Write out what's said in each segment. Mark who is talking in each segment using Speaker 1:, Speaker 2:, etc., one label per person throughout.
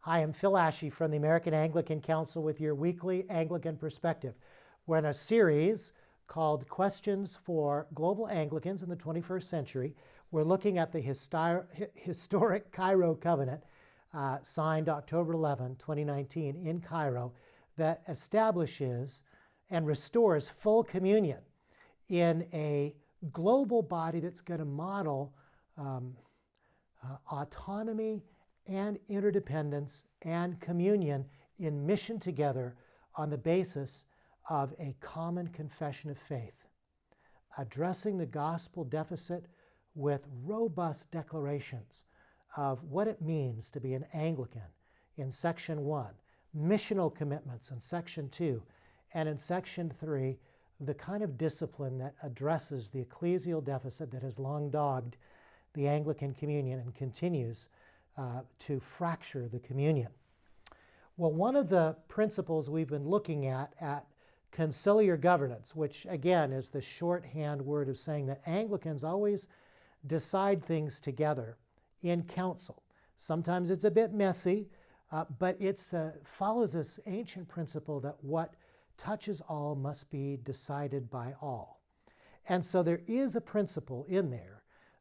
Speaker 1: Hi, I'm Phil Ashey from the American Anglican Council with your weekly Anglican Perspective. We're in a series called Questions for Global Anglicans in the 21st Century. We're looking at the historic Cairo Covenant, signed October 11, 2019 in Cairo, that establishes and restores full communion in a global body that's going to model autonomy and interdependence and communion in mission together on the basis of a common confession of faith, addressing the gospel deficit with robust declarations of what it means to be an Anglican in Section 1, missional commitments in Section 2, and in Section 3, the kind of discipline that addresses the ecclesial deficit that has long dogged the Anglican communion and continues to fracture the communion. Well, one of the principles we've been looking at conciliar governance, which again is the shorthand word of saying that Anglicans always decide things together in council. Sometimes it's a bit messy, but it follows this ancient principle that what touches all must be decided by all. And so there is a principle in there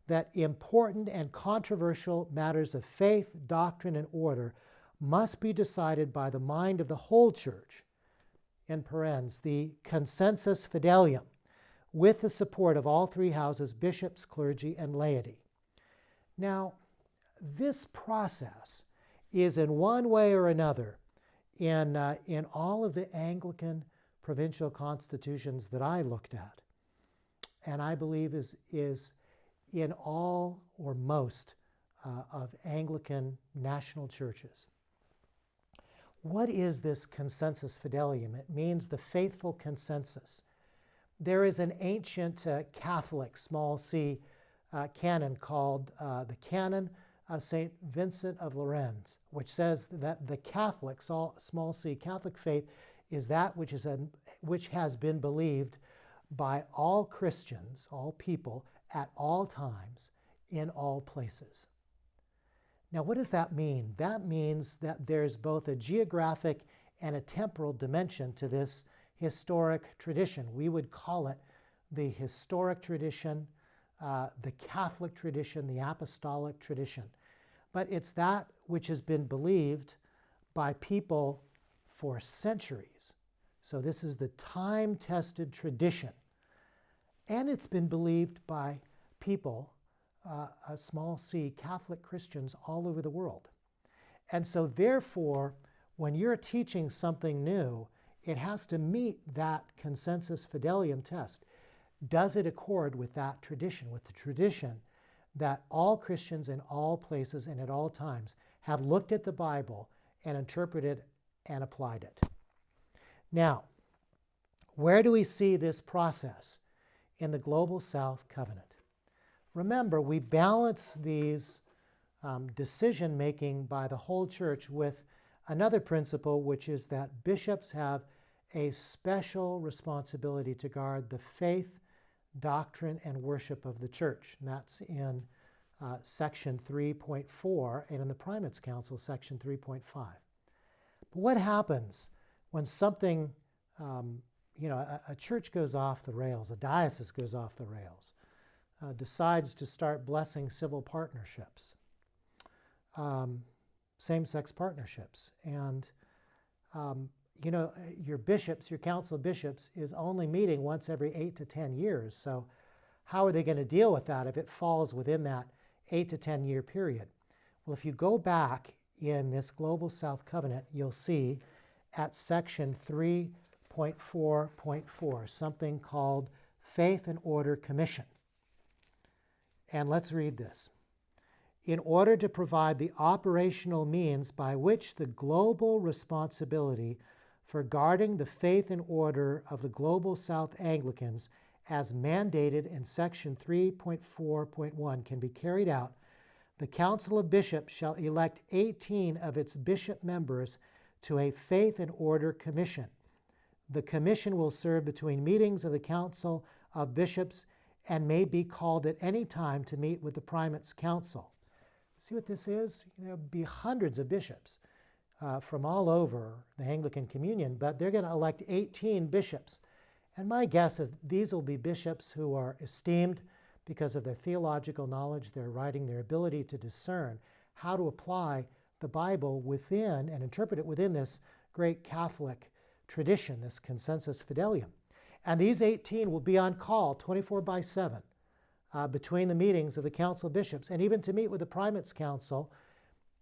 Speaker 1: that important and controversial matters of faith, doctrine, and order must be decided by the mind of the whole church, in parens, the consensus fidelium, with the support of all three houses, bishops, clergy, and laity. Now, this process is in one way or another in all of the Anglican provincial constitutions that I looked at, and I believe is in all or most of Anglican national churches. What is this consensus fidelium? It means the faithful consensus. There is an ancient Catholic, small c, canon called the Canon of St. Vincent of Lérins, which says that the Catholic, small c, Catholic faith is that which has been believed by all Christians, all people, at all times, in all places. Now, what does that mean? That means that there's both a geographic and a temporal dimension to this historic tradition. We would call it the historic tradition, the Catholic tradition, the apostolic tradition. But it's that which has been believed by people for centuries. So this is the time-tested tradition. And it's been believed by people, a small c, Catholic Christians all over the world. And so therefore, when you're teaching something new, it has to meet that consensus fidelium test. Does it accord with that tradition, with the tradition that all Christians in all places and at all times have looked at the Bible and interpreted and applied it? Now, where do we see this process? In the Global South Covenant. Remember, we balance these decision-making by the whole church with another principle, which is that bishops have a special responsibility to guard the faith, doctrine, and worship of the church. And that's in section 3.4, and in the Primates Council, section 3.5. But what happens when something a church goes off the rails, a diocese goes off the rails, decides to start blessing civil partnerships, same-sex partnerships, and your bishops, your council of bishops, is only meeting once every 8 to 10 years. So how are they going to deal with that if it falls within that 8 to 10 year period? Well, if you go back in this Global South Covenant, you'll see at section 3.4.4, something called Faith and Order Commission. And let's read this. In order to provide the operational means by which the global responsibility for guarding the faith and order of the Global South Anglicans as mandated in section 3.4.1 can be carried out, the Council of Bishops shall elect 18 of its bishop members to a Faith and Order Commission. The commission will serve between meetings of the Council of Bishops and may be called at any time to meet with the Primates Council. See what this is? There'll be hundreds of bishops from all over the Anglican Communion, but they're going to elect 18 bishops. And my guess is these will be bishops who are esteemed because of their theological knowledge, their writing, their ability to discern how to apply the Bible within and interpret it within this great Catholic tradition, this consensus fidelium. And these 18 will be on call 24/7 between the meetings of the Council of Bishops, and even to meet with the Primates Council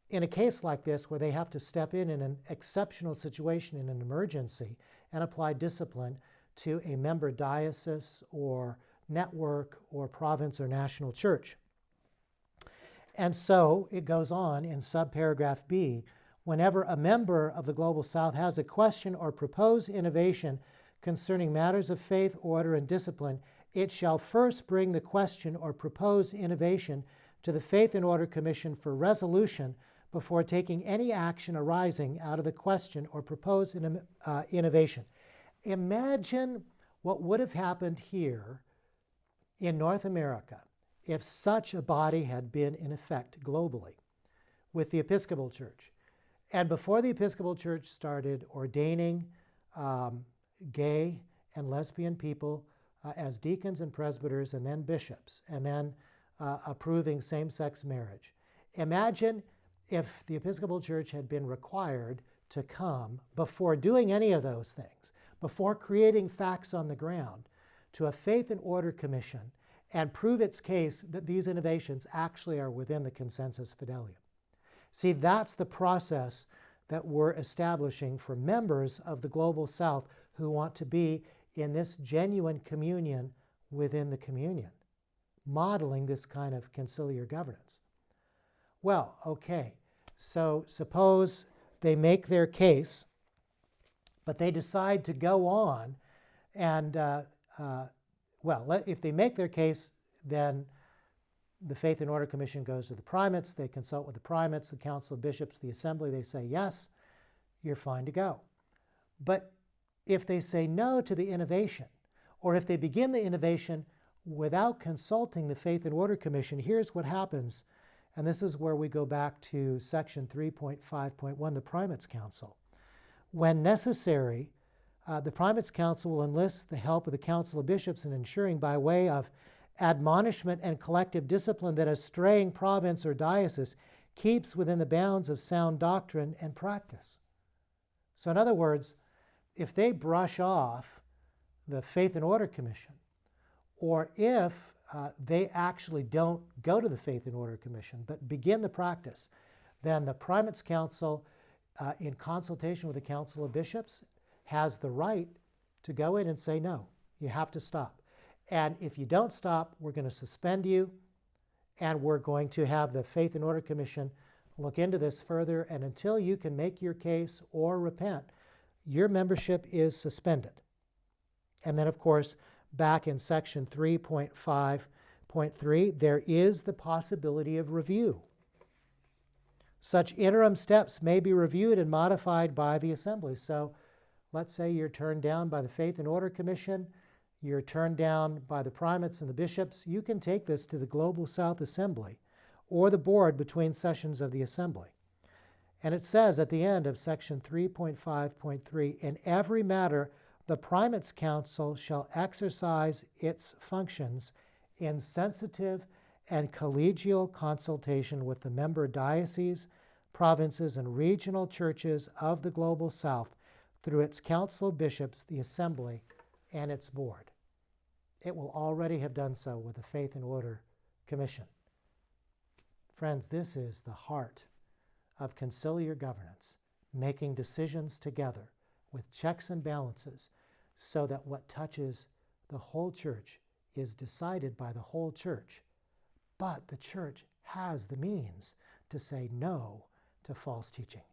Speaker 1: in a case like this where they have to step in an exceptional situation, in an emergency, and apply discipline to a member diocese or network or province or national church. And so it goes on in subparagraph B, whenever a member of the Global South has a question or proposed innovation concerning matters of faith, order, and discipline, it shall first bring the question or proposed innovation to the Faith and Order Commission for resolution before taking any action arising out of the question or proposed innovation. Imagine what would have happened here in North America if such a body had been in effect globally with the Episcopal Church. And before the Episcopal Church started ordaining gay and lesbian people as deacons and presbyters and then bishops, and then approving same-sex marriage. Imagine if the Episcopal Church had been required to come before doing any of those things, before creating facts on the ground, to a Faith and Order Commission and prove its case that these innovations actually are within the consensus fidelium. See, that's the process that we're establishing for members of the Global South who want to be in this genuine communion within the communion, modeling this kind of conciliar governance. Well, okay, so suppose they make their case, but they decide to go on and, if they make their case, then the Faith and Order Commission goes to the primates, they consult with the primates, the Council of Bishops, the Assembly, they say, yes, you're fine to go. But if they say no to the innovation, or if they begin the innovation without consulting the Faith and Order Commission, here's what happens, and this is where we go back to section 3.5.1, the Primates Council. When necessary, the Primates Council will enlist the help of the Council of Bishops in ensuring by way of admonishment and collective discipline that a straying province or diocese keeps within the bounds of sound doctrine and practice. So in other words, if they brush off the Faith and Order Commission, or if they actually don't go to the Faith and Order Commission but begin the practice, then the Primates Council, in consultation with the Council of Bishops, has the right to go in and say, no, you have to stop. And if you don't stop, we're going to suspend you, and we're going to have the Faith and Order Commission look into this further, and until you can make your case or repent, your membership is suspended. And then, of course, back in section 3.5.3, there is the possibility of review. Such interim steps may be reviewed and modified by the Assembly. So let's say you're turned down by the Faith and Order Commission, you're turned down by the primates and the bishops, you can take this to the Global South Assembly or the board between sessions of the Assembly. And it says at the end of section 3.5.3, in every matter, the Primates Council shall exercise its functions in sensitive and collegial consultation with the member dioceses, provinces, and regional churches of the Global South through its Council of Bishops, the Assembly, and its board. It will already have done so with the Faith and Order Commission. Friends, this is the heart of conciliar governance, making decisions together with checks and balances so that what touches the whole church is decided by the whole church. But the church has the means to say no to false teaching.